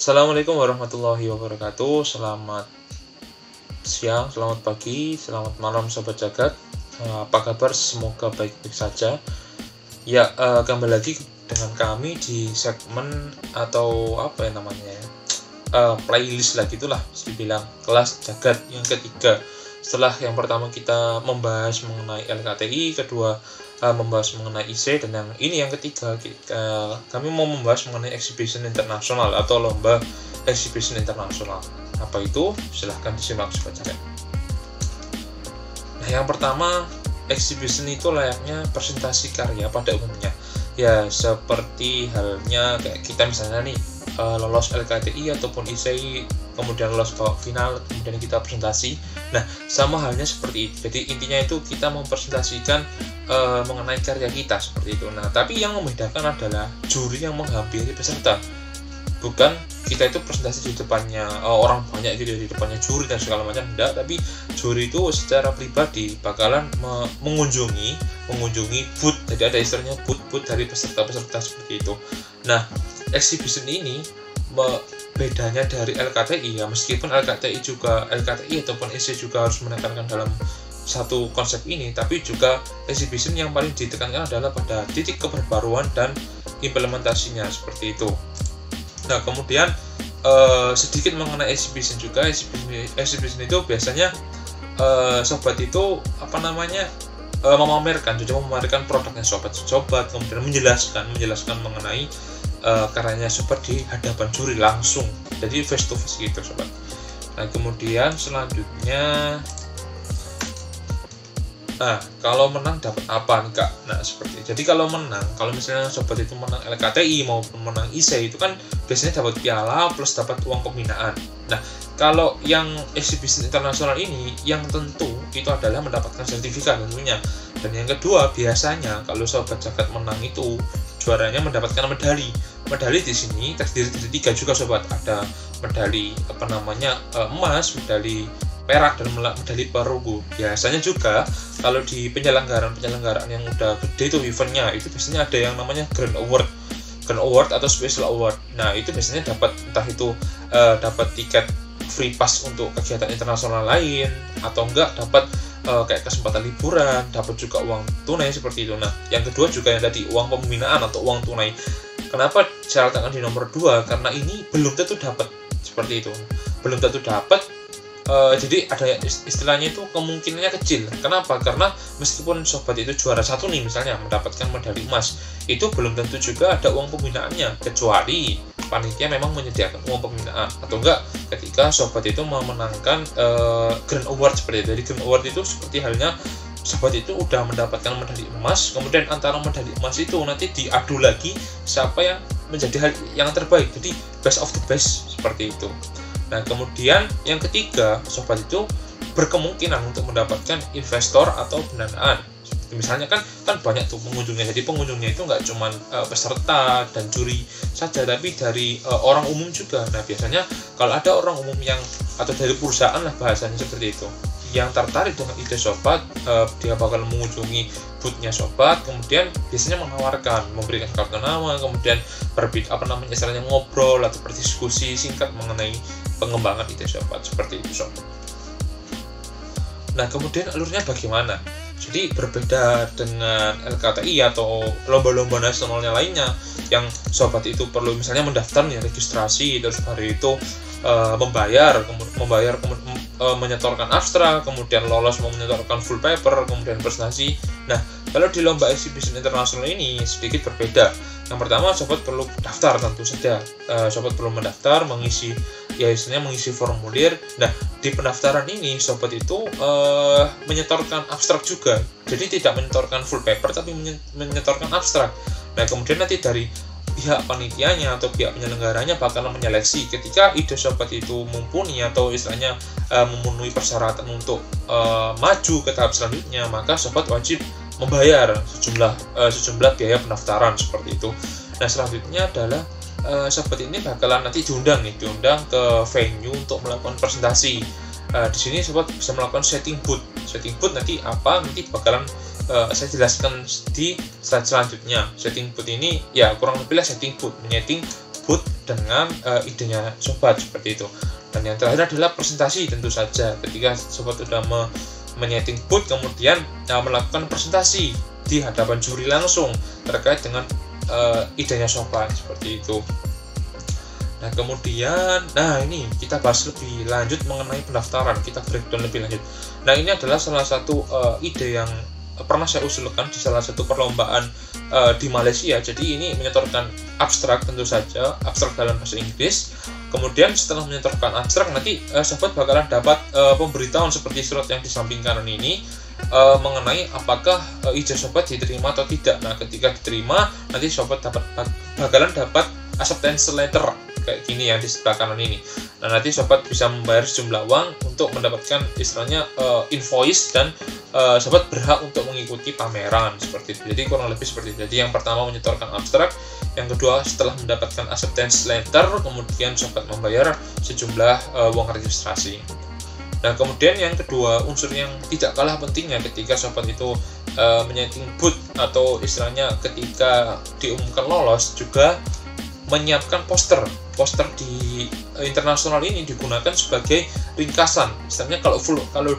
Assalamualaikum warahmatullahi wabarakatuh. Selamat siang, selamat pagi, selamat malam Sobat Jagat. Apa kabar? Semoga baik-baik saja. Ya, kembali lagi dengan kami di segmen atau apa ya namanya ya, playlist lah gitulah, dibilang kelas Jagat yang ketiga. Setelah yang pertama kita membahas mengenai LKTI, kedua membahas mengenai IC, dan yang ini yang ketiga kami mau membahas mengenai exhibition internasional atau lomba exhibition internasional. Apa itu? Silahkan disimak Sobat Jagat. Nah, yang pertama, exhibition itu layaknya presentasi karya pada umumnya. Ya, seperti halnya kayak kita misalnya nih lolos LKTI ataupun ICI, kemudian lolos ke final, kemudian kita presentasi. Nah, sama halnya seperti itu. Jadi intinya itu kita mempresentasikan mengenai karya kita seperti itu. Nah, tapi yang membedakan adalah juri yang menghampiri peserta. Bukan kita itu presentasi di depannya orang banyak gitu, di depannya juri dan segala macam, enggak, tapi juri itu secara pribadi bakalan mengunjungi booth. Jadi ada istilahnya booth dari peserta-peserta seperti itu. Nah, exhibition ini bedanya dari LKTI ya, meskipun LKTI ataupun IC juga harus menekankan dalam satu konsep ini, tapi juga exhibition yang paling ditekankan adalah pada titik keperbaruan dan implementasinya seperti itu. Nah, kemudian sedikit mengenai exhibition juga. Exhibition itu biasanya sobat itu memamerkan produknya sobat, kemudian menjelaskan mengenai karyanya sobat di hadapan juri langsung, jadi face to face gitu sobat. Nah, kemudian selanjutnya, kalau menang dapat apa nih Kak? Nah, seperti itu. Jadi kalau misalnya sobat itu menang LKTI maupun menang IC itu kan biasanya dapat piala plus dapat uang pembinaan. Nah, kalau yang exhibition internasional ini yang tentu itu adalah mendapatkan sertifikat tentunya. Dan yang kedua, biasanya kalau Sobat Jagat menang itu juaranya mendapatkan medali. Medali di sini terdiri dari 3 juga sobat. Ada medali emas, medali perak, dan medali perunggu. Biasanya juga kalau di penyelenggaraan yang udah gede itu eventnya, itu biasanya ada yang namanya Grand Award atau Special Award. Nah, itu biasanya dapat entah itu dapat tiket free pass untuk kegiatan internasional lain, atau enggak dapat kayak kesempatan liburan, dapat juga uang tunai seperti itu. Nah, yang kedua juga yang tadi uang pembinaan atau uang tunai. Kenapa saya letakkan di nomor 2? Karena ini belum tentu dapat seperti itu. Belum tentu dapat. Jadi ada istilahnya itu kemungkinannya kecil. Kenapa? Karena meskipun sobat itu juara 1 nih misalnya mendapatkan medali emas, itu belum tentu juga ada uang pembinaannya, kecuali panitia memang menyediakan uang pembinaan, atau enggak ketika sobat itu memenangkan Grand Award seperti itu. Jadi Grand Award itu seperti halnya sobat itu udah mendapatkan medali emas, kemudian antara medali emas itu nanti diadu lagi siapa yang menjadi yang terbaik, jadi best of the best seperti itu. Nah, kemudian yang ketiga, sobat itu berkemungkinan untuk mendapatkan investor atau pendanaan. Misalnya kan banyak tuh pengunjungnya. Jadi pengunjungnya itu nggak cuma peserta dan juri saja, tapi dari orang umum juga. Nah, biasanya kalau ada orang umum atau dari perusahaan lah bahasanya seperti itu, yang tertarik dengan ide sobat, dia bakal mengunjungi booth-nya sobat, kemudian biasanya memberikan kartu nama, kemudian istilahnya ngobrol atau berdiskusi singkat mengenai pengembangan ide sobat seperti itu sobat. Nah, kemudian alurnya bagaimana? Jadi berbeda dengan LKTI atau lomba-lomba nasionalnya lainnya yang sobat itu perlu misalnya mendaftar registrasi, terus hari itu membayar, menyetorkan abstrak, kemudian lolos menyetorkan full paper, kemudian presentasi. Nah, kalau di lomba exhibition internasional ini sedikit berbeda. Yang pertama, sobat perlu daftar tentu saja. Sobat perlu mendaftar, mengisi formulir. Nah, di pendaftaran ini sobat itu menyetorkan abstrak juga. Jadi tidak menyetorkan full paper, tapi menyetorkan abstrak. Nah, kemudian nanti dari pihak panitianya atau pihak penyelenggaranya bakal menyeleksi ketika ide sobat itu mumpuni atau istilahnya memenuhi persyaratan untuk maju ke tahap selanjutnya, maka sobat wajib membayar sejumlah biaya pendaftaran seperti itu. Nah, selanjutnya adalah sobat ini bakalan nanti diundang ke venue untuk melakukan presentasi. Di sini sobat bisa melakukan setting booth. Nanti bakalan saya jelaskan di slide selanjutnya. Setting booth ini ya kurang lebih lah setting booth, menyeting booth dengan idenya sobat seperti itu. Dan yang terakhir adalah presentasi. Tentu saja ketika sobat sudah menyeting booth, kemudian melakukan presentasi di hadapan juri langsung terkait dengan idenya sobat seperti itu. Nah kemudian, ini kita bahas lebih lanjut mengenai pendaftaran, kita breakdown lebih lanjut. Nah ini adalah salah satu ide yang pernah saya usulkan di salah satu perlombaan di Malaysia. Jadi ini menyetorkan abstrak, tentu saja abstrak dalam bahasa Inggris. Kemudian setelah menyetorkan abstrak, nanti sobat bakalan dapat pemberitahuan seperti surat yang di samping kanan ini mengenai apakah ide sobat diterima atau tidak. Nah ketika diterima, nanti sobat bakalan dapat acceptance letter kayak gini yang di sebelah kanan ini. Nah nanti sobat bisa membayar sejumlah uang untuk mendapatkan istilahnya invoice, dan sobat berhak untuk mengikuti pameran seperti itu. Jadi kurang lebih seperti itu. Jadi yang pertama menyetorkan abstrak, yang kedua setelah mendapatkan acceptance letter, kemudian sobat membayar sejumlah uang registrasi. Nah kemudian yang kedua, unsur yang tidak kalah pentingnya ketika sobat itu menyeting booth atau istilahnya ketika diumumkan lolos, juga menyiapkan poster di internasional ini digunakan sebagai ringkasan. Misalnya kalau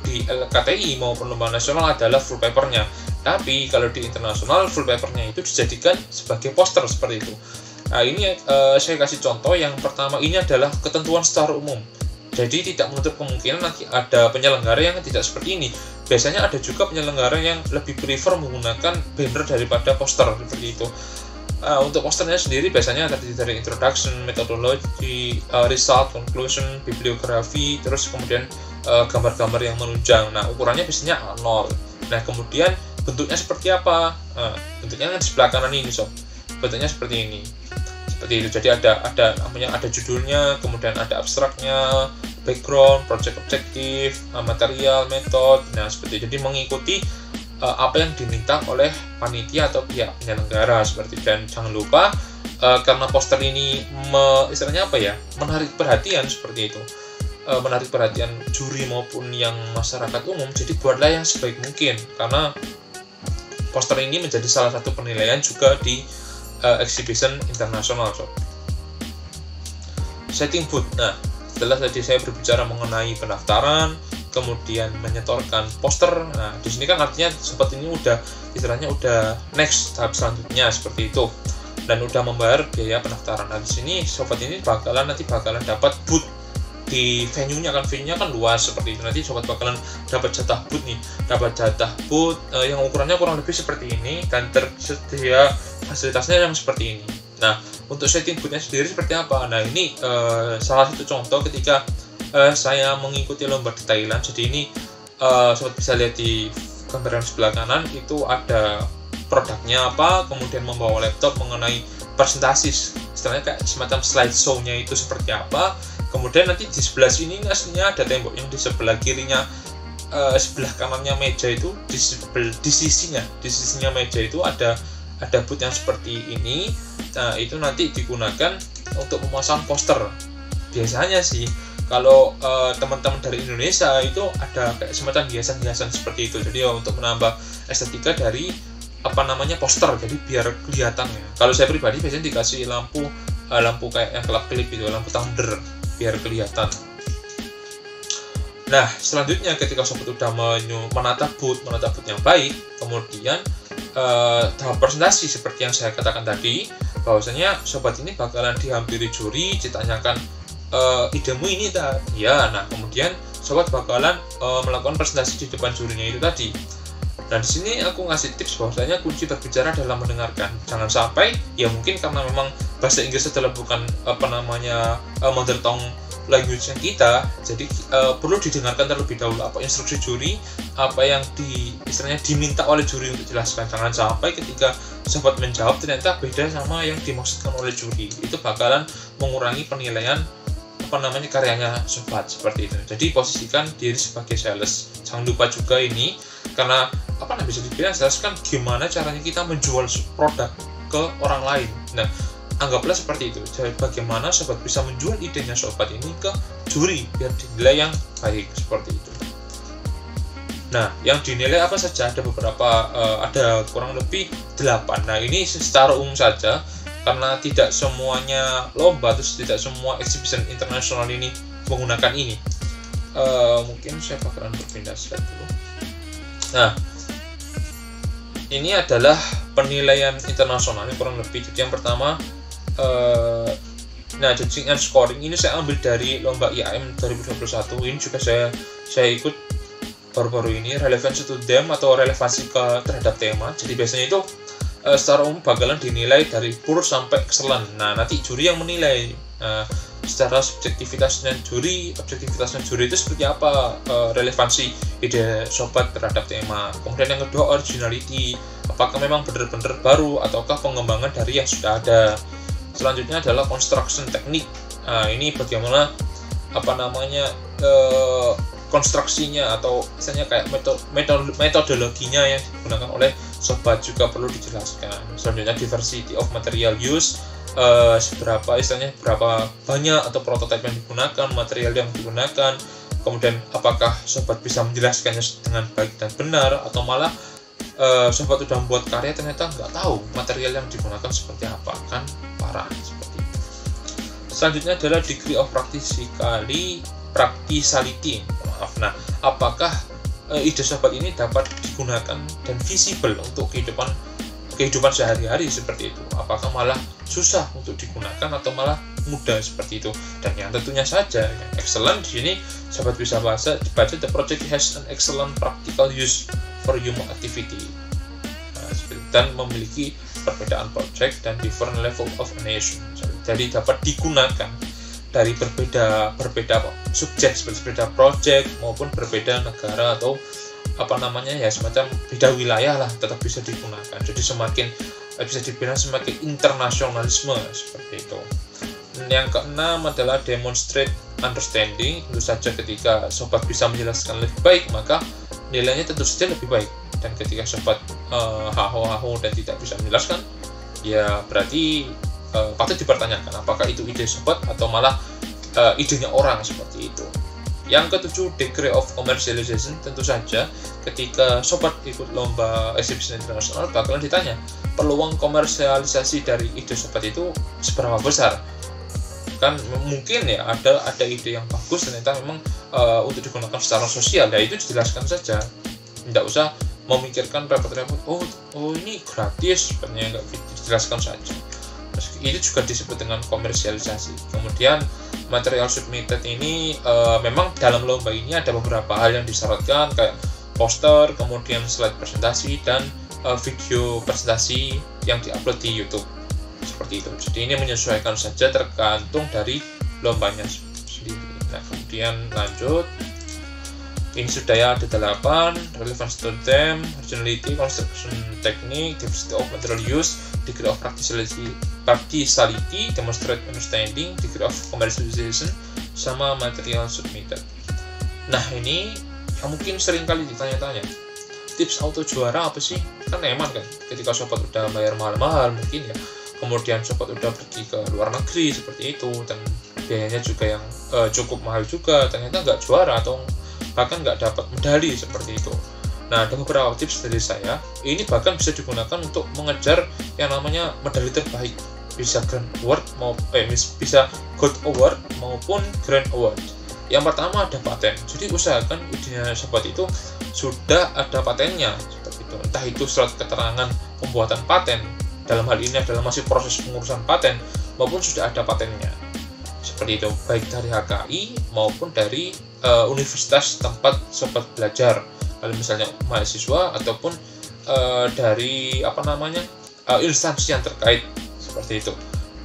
di LKTI maupun lomba nasional adalah full papernya, tapi kalau di internasional full papernya itu dijadikan sebagai poster seperti itu. Nah ini saya kasih contoh. Yang pertama ini adalah ketentuan secara umum. Jadi tidak menutup kemungkinan nanti ada penyelenggara yang tidak seperti ini. Biasanya ada juga penyelenggara yang lebih prefer menggunakan banner daripada poster seperti itu. Untuk posternya sendiri biasanya terdiri dari introduction, methodology, result, conclusion, bibliografi, terus kemudian gambar-gambar yang menunjang. Nah ukurannya biasanya 0. Nah kemudian bentuknya seperti apa? Bentuknya kan di sebelah kanan ini sob. Bentuknya seperti ini. Seperti itu. Jadi ada judulnya, kemudian ada abstraknya, background, project objektif, material, metode. Nah seperti itu. Jadi mengikuti apa yang diminta oleh panitia atau pihak penyelenggara seperti itu. Dan jangan lupa karena poster ini istilahnya menarik perhatian seperti itu, menarik perhatian juri maupun yang masyarakat umum. Jadi buatlah yang sebaik mungkin, karena poster ini menjadi salah satu penilaian juga di exhibition internasional. Setting booth. Nah setelah tadi saya berbicara mengenai pendaftaran, kemudian menyetorkan poster. Nah, di sini kan artinya sobat ini udah next tahap selanjutnya seperti itu, dan udah membayar biaya pendaftaran. Nah, di sini sobat ini bakalan dapat booth di venue-nya kan luas seperti itu. Nanti sobat bakalan dapat jatah booth yang ukurannya kurang lebih seperti ini, dan tersedia fasilitasnya yang seperti ini. Nah, untuk setting booth-nya sendiri seperti apa? Nah, ini salah satu contoh ketika saya mengikuti lomba di Thailand. Jadi ini sobat bisa lihat di gambaran sebelah kanan itu ada produknya apa, kemudian membawa laptop mengenai presentasi, istilahnya kayak semacam slideshow-nya itu seperti apa. Kemudian nanti di sebelah sini aslinya ada tembok yang di sebelah kirinya, sebelah kanannya meja itu, di sisinya meja itu ada booth yang seperti ini. Nah itu nanti digunakan untuk memasang poster. Biasanya sih kalau teman-teman dari Indonesia itu ada kayak semacam hiasan-hiasan seperti itu. Jadi untuk menambah estetika dari poster, jadi biar kelihatan ya. Kalau saya pribadi biasanya dikasih lampu kayak yang kelap-kelip itu, lampu thunder biar kelihatan. Nah selanjutnya ketika sobat sudah menata booth yang baik, kemudian tahap presentasi seperti yang saya katakan tadi, bahwasanya sobat ini bakalan dihampiri juri, ditanyakan idemu ini tak? Ya, nah kemudian sobat bakalan melakukan presentasi di depan jurinya itu tadi. Dan di sini aku ngasih tips bahwasanya kunci berbicara adalah mendengarkan. Jangan sampai, ya mungkin karena memang bahasa Inggris adalah bukan mother tongue language yang kita, jadi perlu didengarkan terlebih dahulu apa instruksi juri, apa yang istilahnya diminta oleh juri untuk jelaskan. Jangan sampai ketika sobat menjawab ternyata beda sama yang dimaksudkan oleh juri. Itu bakalan mengurangi penilaian karyanya sobat seperti itu. Jadi posisikan diri sebagai sales. Jangan lupa juga ini, karena bisa dibilang sales kan gimana caranya kita menjual produk ke orang lain. Nah anggaplah seperti itu. Jadi bagaimana sobat bisa menjual idenya sobat ini ke juri biar dinilai yang baik seperti itu. Nah yang dinilai apa saja, ada beberapa, ada kurang lebih 8. Nah ini secara umum saja. karena tidak semuanya lomba, terus tidak semua exhibition internasional ini menggunakan ini. Mungkin saya bakalan berpindah slide dulu. Nah, ini adalah penilaian internasionalnya kurang lebih. Jadi yang pertama, judging and scoring ini saya ambil dari lomba IAM 2021. Ini juga saya ikut baru-baru ini, relevancy to them atau relevansi terhadap tema. Jadi biasanya itu secara umum bakalan dinilai dari poor sampai excellent. Nah, nanti juri yang menilai. Secara objektivitasnya juri itu seperti apa, relevansi ide sobat terhadap tema. Kemudian yang kedua, originality, apakah memang benar-benar baru ataukah pengembangan dari yang sudah ada. Selanjutnya adalah construction teknik. Ini bagaimana konstruksinya atau misalnya kayak metodologinya yang digunakan oleh sobat juga perlu dijelaskan. Selanjutnya diversity of material use, berapa banyak atau prototipe yang digunakan, material yang digunakan, kemudian apakah sobat bisa menjelaskannya dengan baik dan benar, atau malah sobat udah membuat karya ternyata nggak tahu material yang digunakan seperti apa, kan parah seperti itu. Selanjutnya adalah degree of practicality. Nah, apakah ide sobat ini dapat digunakan dan visible untuk kehidupan sehari-hari seperti itu, apakah malah susah untuk digunakan atau malah mudah seperti itu. Dan yang tentunya saja yang excellent di sini sobat bisa baca the project has an excellent practical use for human activity, dan memiliki perbedaan project dan different level of nation. Jadi dapat digunakan dari berbeda subjek, berbeda project maupun berbeda negara atau semacam beda wilayah lah, tetap bisa digunakan. Jadi semakin bisa dibilang semakin internasionalisme seperti itu. Yang keenam adalah demonstrate understanding. Tentu saja ketika sobat bisa menjelaskan lebih baik, maka nilainya tentu saja lebih baik. Dan ketika sobat haho dan tidak bisa menjelaskan, ya berarti patut dipertanyakan apakah itu ide sobat atau malah idenya orang seperti itu. Yang ketujuh, degree of commercialization. Tentu saja ketika sobat ikut lomba exhibition internasional bakalan ditanya peluang komersialisasi dari ide sobat itu seberapa besar. Kan mungkin ya ada ide yang bagus ternyata memang untuk digunakan secara sosial, ya itu dijelaskan saja, tidak usah memikirkan repot-repot. Oh ini gratis, sebenarnya nggak dijelaskan saja. Itu juga disebut dengan komersialisasi. Kemudian material submitted ini memang dalam lomba ini ada beberapa hal yang disyaratkan, kayak poster, kemudian slide presentasi, dan video presentasi yang diupload di YouTube seperti itu. Jadi ini menyesuaikan saja tergantung dari lombanya sendiri. Nah, kemudian lanjut. Ini sudah ya, ada 8, relevance to them, originality, construction technique, diversity of material use, degree of practicality, demonstrate understanding, degree of commercialization, sama material submitted. Nah, ini yang mungkin sering kali ditanya-tanya, tips auto juara apa sih? Kan eman kan, ketika sobat udah bayar mahal-mahal mungkin ya, kemudian sobat udah pergi ke luar negeri seperti itu, dan biayanya juga yang cukup mahal juga, ternyata nggak juara atau bahkan nggak dapat medali seperti itu. Nah, ada beberapa tips dari saya. Ini bahkan bisa digunakan untuk mengejar yang namanya medali terbaik, bisa Grand Award bisa Gold Award maupun Grand Award. Yang pertama ada paten. Jadi usahakan idenya sobat itu sudah ada patennya seperti itu. Entah itu surat keterangan pembuatan paten, dalam hal ini adalah masih proses pengurusan paten, maupun sudah ada patennya. Seperti itu, baik dari HKI maupun dari universitas tempat sobat belajar, kalau misalnya mahasiswa ataupun dari instansi yang terkait seperti itu.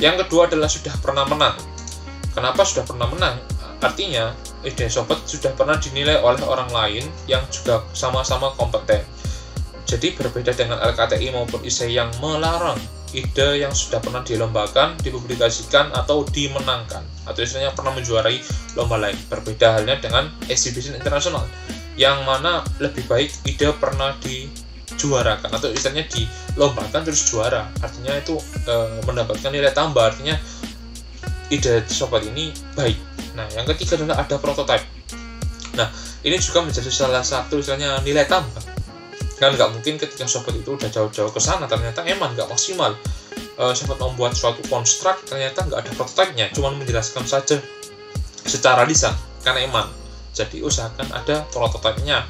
Yang kedua adalah sudah pernah menang. Kenapa sudah pernah menang? Artinya ide sobat sudah pernah dinilai oleh orang lain yang juga sama-sama kompeten. Jadi berbeda dengan LKTI maupun ISEI yang melarang ide yang sudah pernah dilombakan, dipublikasikan, atau dimenangkan, atau istilahnya pernah menjuarai lomba lain. Berbeda halnya dengan exhibition internasional, yang mana lebih baik ide pernah dijuarakan, atau istilahnya dilombakan terus juara. Artinya itu mendapatkan nilai tambah, artinya ide sobat ini baik. Nah, yang ketiga adalah ada prototype. Nah, ini juga menjadi salah satu istilahnya nilai tambah. Kan nggak mungkin ketika sobat itu udah jauh-jauh ke sana ternyata emang nggak maksimal sobat membuat suatu construct ternyata nggak ada prototipe-nya, cuma menjelaskan saja secara lisan karena emang. Jadi usahakan ada prototipe-nya.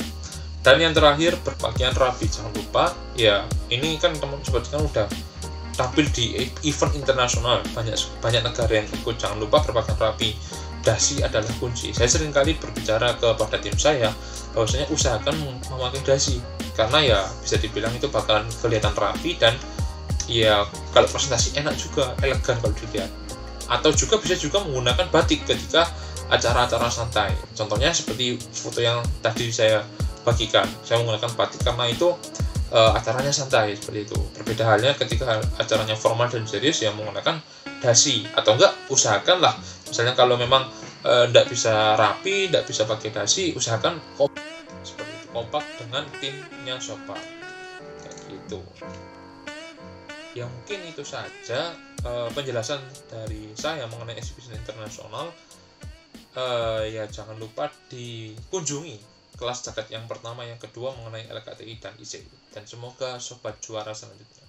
Dan yang terakhir, berpakaian rapi. Jangan lupa, ya ini kan teman sobat kan udah tampil di event internasional, banyak negara yang ikut. Jangan lupa berpakaian rapi. Dasi adalah kunci. Saya seringkali berbicara kepada tim saya bahwasanya usahakan memakai dasi karena ya bisa dibilang itu bakalan kelihatan rapi dan ya kalau presentasi enak juga, elegan kalau dilihat. Atau juga bisa juga menggunakan batik ketika acara-acara santai. Contohnya seperti foto yang tadi saya bagikan, saya menggunakan batik karena itu acaranya santai seperti itu. Berbeda halnya ketika acaranya formal dan serius yang menggunakan dasi. Atau enggak, usahakanlah misalnya kalau memang tidak bisa rapi, tidak bisa pakai dasi, usahakan seperti itu, kompak dengan timnya sobat kayak gitu. Ya mungkin itu saja penjelasan dari saya mengenai eksibisi internasional. Ya jangan lupa dikunjungi kelas jaket yang pertama, yang kedua mengenai LKTI dan IC, dan semoga sobat juara selanjutnya.